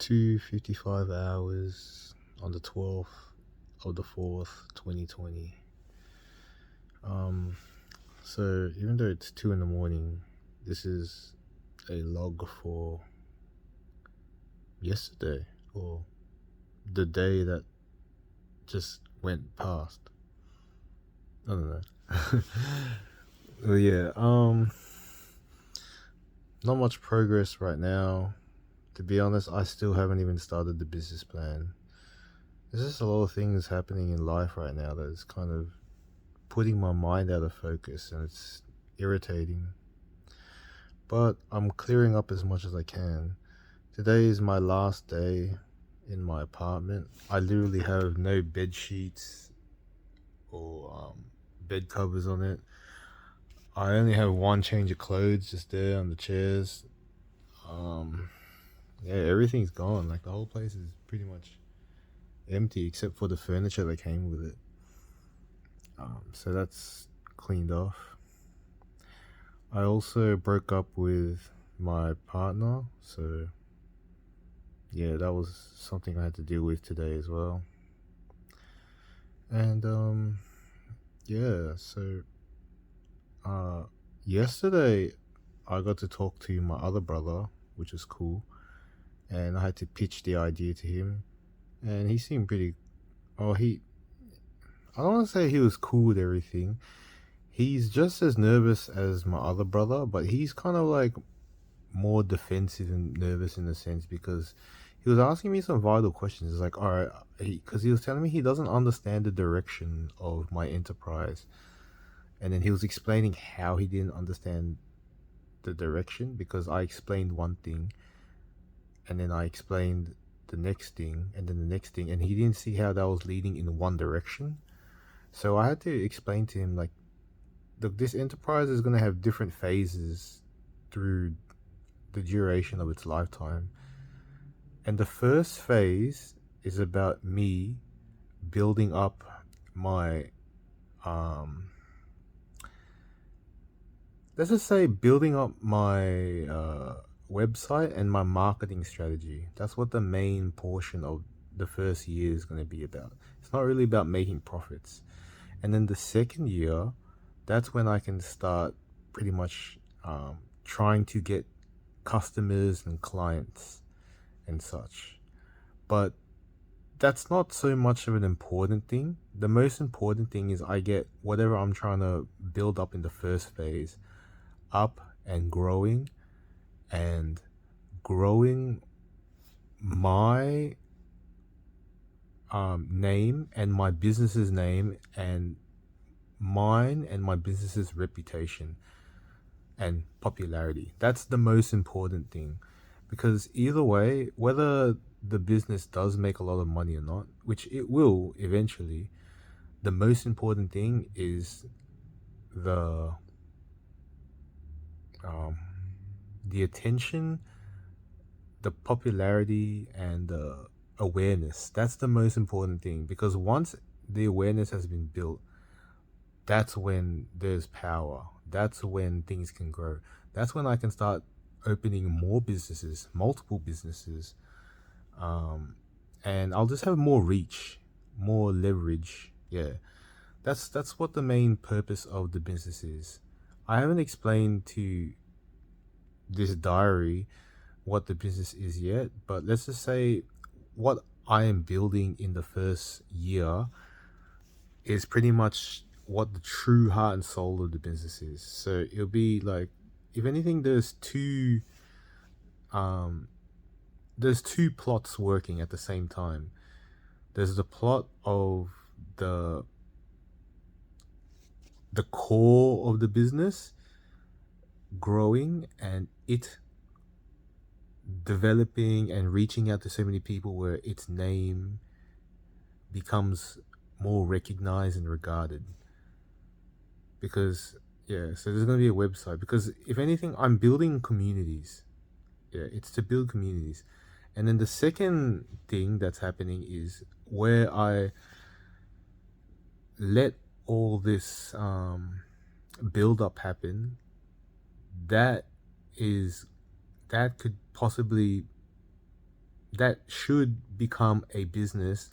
2:55 hours on the 12th of the 4th, 2020. Um, so even though it's 2 in the morning, this is a log for yesterday or the day that just went past. I don't know. Well, yeah, not much progress right now. To be honest, I still haven't even started the business plan. There's just a lot of things happening in life right now that is kind of putting my mind out of focus, and it's irritating. But I'm clearing up as much as I can. Today is my last day in my apartment. I literally have no bed sheets or bed covers on it. I only have one change of clothes just there on the chairs. Um, yeah, everything's gone. Like the whole place is pretty much empty except for the furniture that came with it. So that's cleaned off. I also broke up with my partner, so yeah, that was something I had to deal with today as well. And yeah, so yesterday I got to talk to my other brother, which was cool, and I had to pitch the idea to him, and he seemed pretty. Oh, I don't want to say he was cool with everything. He's just as nervous as my other brother, but he's kind of like more defensive and nervous in a sense because he was asking me some vital questions. It's like, all right, because he was telling me he doesn't understand the direction of my enterprise, and then he was explaining how he didn't understand the direction because I explained one thing, and then I explained the next thing, and then the next thing, and he didn't see how that was leading in one direction. So I had to explain to him like, look, this enterprise is going to have different phases through the duration of its lifetime. And the first phase is about me building up my, let's just say, building up my website and my marketing strategy. That's what the main portion of the first year is going to be about. It's not really about making profits. And then the second year, that's when I can start pretty much trying to get customers and clients and such. But that's not so much of an important thing. The most important thing is I get whatever I'm trying to build up in the first phase up and growing my name and my business's name and mine and my business's reputation and popularity. That's the most important thing, because either way, whether the business does make a lot of money or not, which it will eventually, the most important thing is the attention, the popularity, and the awareness. That's the most important thing, because once the awareness has been built, that's when there's power. That's when things can grow. That's when I can start opening more businesses, multiple businesses, and I'll just have more reach, more leverage. Yeah, that's what the main purpose of the business is. I haven't explained to this diary what the business is yet, but let's just say what I am building in the first year is pretty much what the true heart and soul of the business is. So it'll be like, if anything, there's two plots working at the same time. There's the plot of the core of the business growing and it developing and reaching out to so many people where its name becomes more recognized and regarded. Because yeah, so there's going to be a website, because if anything, I'm building communities. Yeah, it's to build communities. And then the second thing that's happening is where I let all this build up happen, that could possibly that should become a business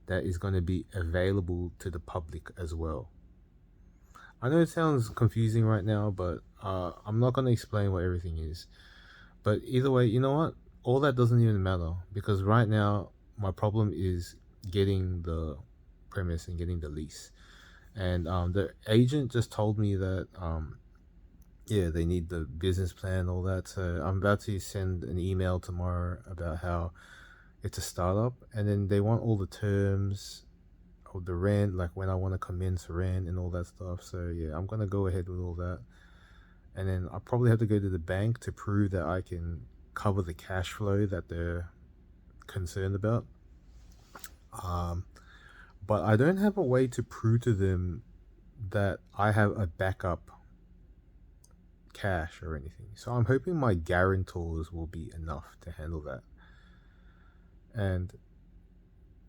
that is going to be available to the public as well. I know it sounds confusing right now, but I'm not going to explain what everything is. But either way, you know what? All that doesn't even matter because right now my problem is getting the premise and getting the lease. And the agent just told me that yeah, they need the business plan and all that. So I'm about to send an email tomorrow about how it's a startup, and then they want all the terms of the rent, like when I want to commence rent and all that stuff. So yeah, I'm gonna go ahead with all that, and then I probably have to go to the bank to prove that I can cover the cash flow that they're concerned about. Um, but I don't have a way to prove to them that I have a backup cash or anything. So I'm hoping my guarantors will be enough to handle that. And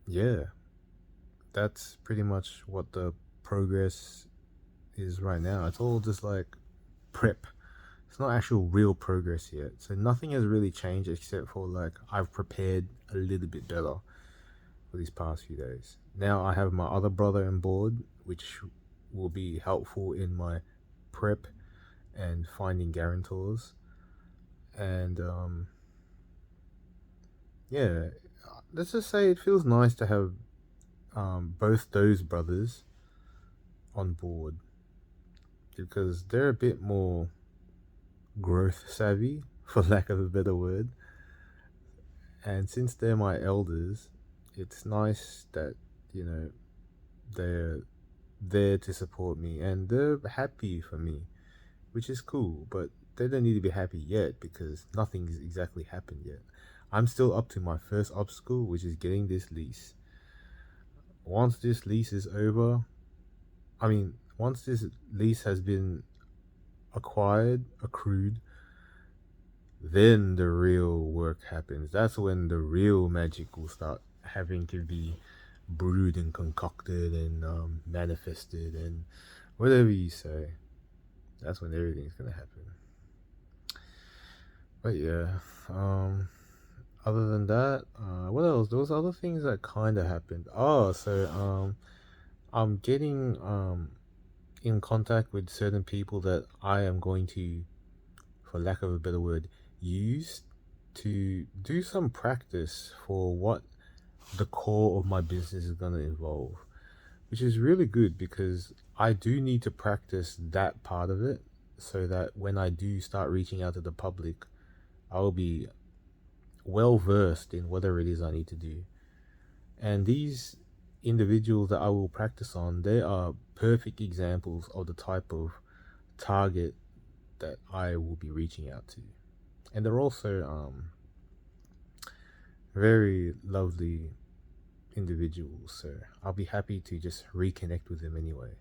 yeah, that's pretty much what the progress is right now. It's all just like prep. It's not actual real progress yet. So nothing has really changed except for like I've prepared a little bit better for these past few days. Now I have my other brother on board, which will be helpful in my prep and finding guarantors. And yeah, let's just say it feels nice to have both those brothers on board because they're a bit more growth savvy, for lack of a better word. And since they're my elders, it's nice that, you know, they're there to support me and they're happy for me, which is cool. But they don't need to be happy yet because nothing's exactly happened yet. I'm still up to my first obstacle, which is getting this lease. Once this lease is over, once this lease has been accrued, then the real work happens. That's when the real magic will start having to be brewed and concocted and manifested and whatever you say. That's when everything's gonna happen. But yeah, other than that, what else? There was other things that kind of happened. Oh, so I'm getting in contact with certain people that I am going to, for lack of a better word, use to do some practice for what the core of my business is going to involve, which is really good because I do need to practice that part of it so that when I do start reaching out to the public, I'll be well versed in whatever it is I need to do. And these individuals that I will practice on, they are perfect examples of the type of target that I will be reaching out to. And they're also very lovely individuals, so I'll be happy to just reconnect with them anyway.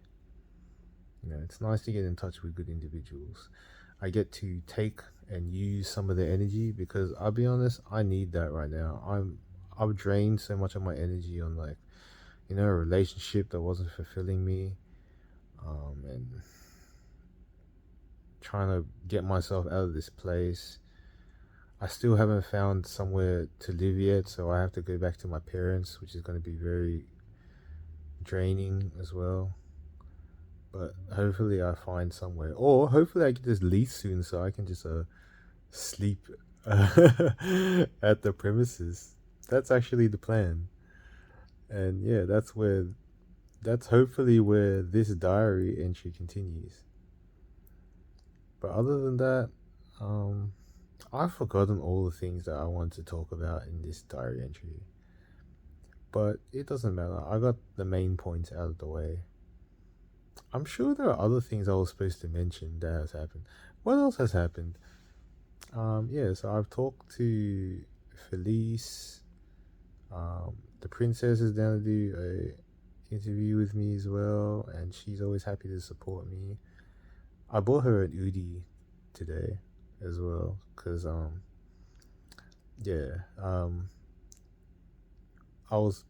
You know, it's nice to get in touch with good individuals. I get to take and use some of their energy because I'll be honest, I need that right now. I've drained so much of my energy on like, you know, a relationship that wasn't fulfilling me, and trying to get myself out of this place. I still haven't found somewhere to live yet, so I have to go back to my parents, which is going to be very draining as well. But hopefully I find somewhere, or hopefully I get this lease soon, so I can just sleep at the premises. That's actually the plan, and yeah, that's hopefully where this diary entry continues. But other than that, um, I've forgotten all the things that I want to talk about in this diary entry. But it doesn't matter. I got the main points out of the way. I'm sure there are other things I was supposed to mention that has happened. What else has happened? Yeah, so I've talked to Felice. The princess is down to do a interview with me as well, and she's always happy to support me. I bought her an Udi today as well, cause yeah, I was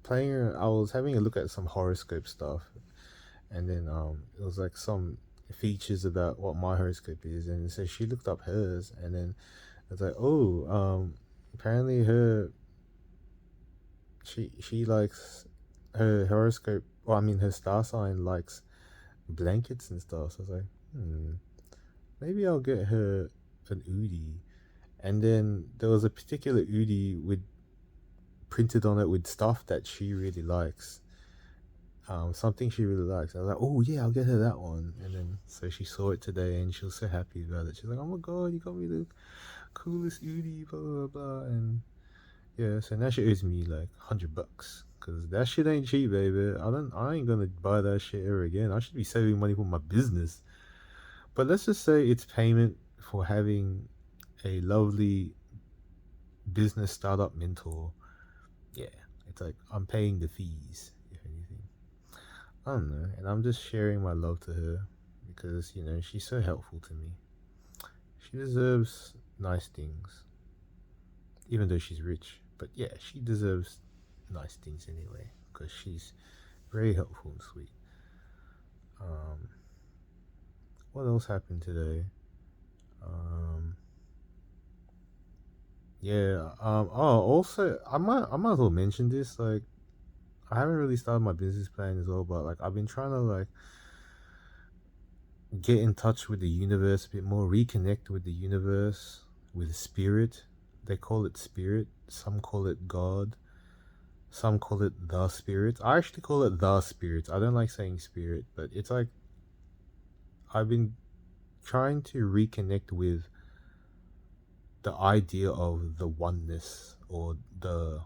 having a look at some horoscope stuff, and then it was like some features about what my horoscope is, and so she looked up hers, and then I was like, oh, apparently her she likes her horoscope. Well, I mean, her star sign likes blankets and stuff. So I was like, maybe I'll get her an Udi. And then there was a particular Udi with printed on it with stuff that she really likes. Something she really likes. I was like, oh yeah, I'll get her that one. And then so she saw it today and she was so happy about it. She's like, oh my god, you got me the coolest Udi, blah blah blah. And yeah, so now she owes me like $100 because that shit ain't cheap, baby. I ain't gonna buy that shit ever again. I should be saving money for my business. But let's just say it's payment for having a lovely business startup mentor. Yeah, it's like I'm paying the fees, if anything. I don't know, and I'm just sharing my love to her because she's so helpful to me. She deserves nice things, even though she's rich. But yeah, she deserves nice things anyway because she's very helpful and sweet. Um, what else happened today? Um, yeah. Oh, also, I might as well mention this. Like, I haven't really started my business plan as well, but like I've been trying to like get in touch with the universe a bit more, reconnect with the universe, with spirit. They call it spirit. Some call it God. Some call it the spirit. I actually call it the spirit. I don't like saying spirit, but it's like I've been trying to reconnect with the idea of the oneness or the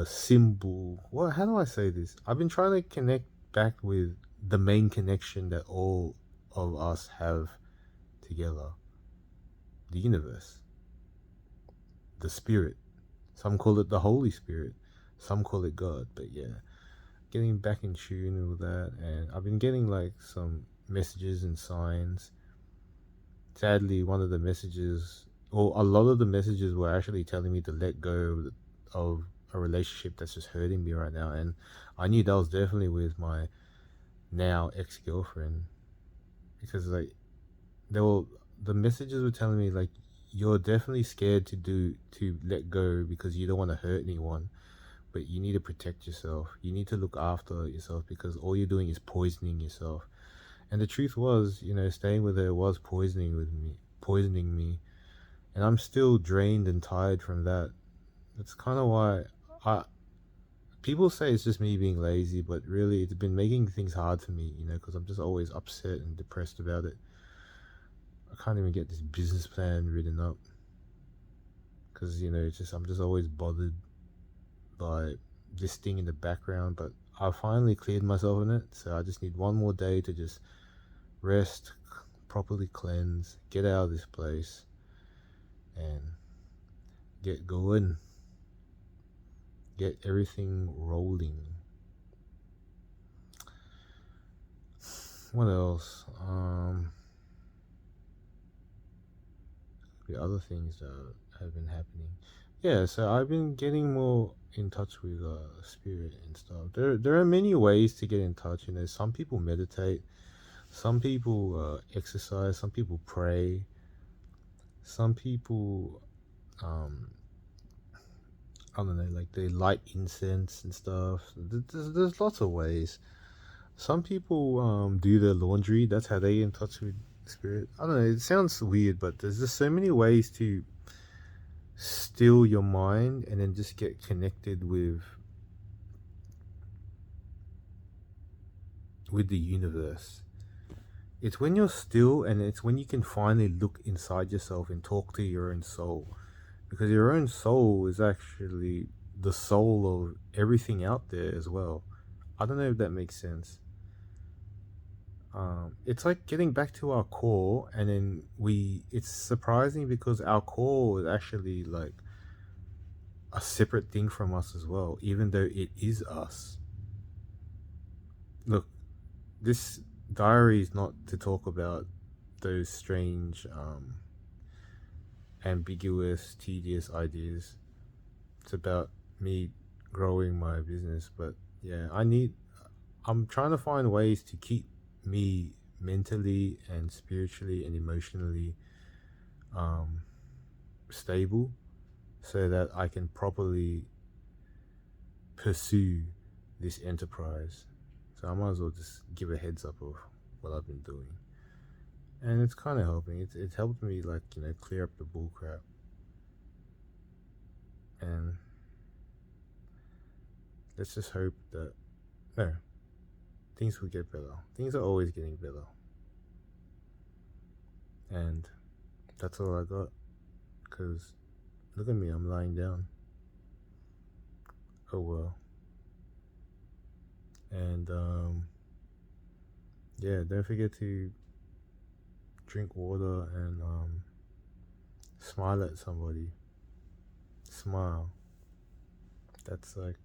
symbol. What? How do I say this? I've been trying to connect back with the main connection that all of us have together: the universe, the spirit. Some call it the Holy Spirit. Some call it God. But yeah, getting back in tune with that, and I've been getting like some messages and signs. Sadly, one of the messages, or a lot of the messages, were actually telling me to let go of a relationship that's just hurting me right now, and I knew that was definitely with my now ex-girlfriend because like they were the messages were telling me like you're definitely scared to let go because you don't want to hurt anyone, but you need to protect yourself. You need to look after yourself because all you're doing is poisoning yourself. And the truth was, staying with her was poisoning me, and I'm still drained and tired from that. That's kind of why I people say it's just me being lazy, but really it's been making things hard for me, because I'm just always upset and depressed about it. I can't even get this business plan written up because it's just I'm just always bothered by this thing in the background. But I finally cleared myself in it, so I just need one more day to just rest, properly cleanse, get out of this place, and get going, get everything rolling. What else? The other things that have been happening. Yeah, so I've been getting more in touch with spirit and stuff. There are many ways to get in touch. Some people meditate, some people exercise, some people pray, some people I don't know, like they light incense and stuff. There's lots of ways. Some people do their laundry. That's how they get in touch with spirit. I don't know. It sounds weird, but there's just so many ways to still your mind and then just get connected with the universe. It's when you're still, and it's when you can finally look inside yourself and talk to your own soul, because your own soul is actually the soul of everything out there as well. I don't know if that makes sense. It's like getting back to our core, and then it's surprising because our core is actually like a separate thing from us as well, even though it is us. Look, this diary is not to talk about those strange, ambiguous, tedious ideas. It's about me growing my business. But yeah, I'm trying to find ways to keep me mentally and spiritually and emotionally stable so that I can properly pursue this enterprise. So I might as well just give a heads up of what I've been doing. And it's kind of helping. It's helped me, like, clear up the bullcrap. And let's just hope that, no, things will get better. Things are always getting better. And that's all I got. Because look at me, I'm lying down. Oh well. And yeah, don't forget to drink water and smile at somebody. Smile. That's like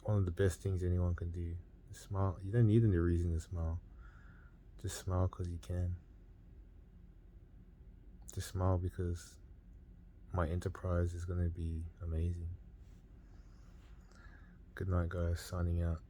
one of the best things anyone can do. Smile. You don't need any reason to smile. Just smile because you can. Just smile because my enterprise is going to be amazing. Good night, guys. Signing out.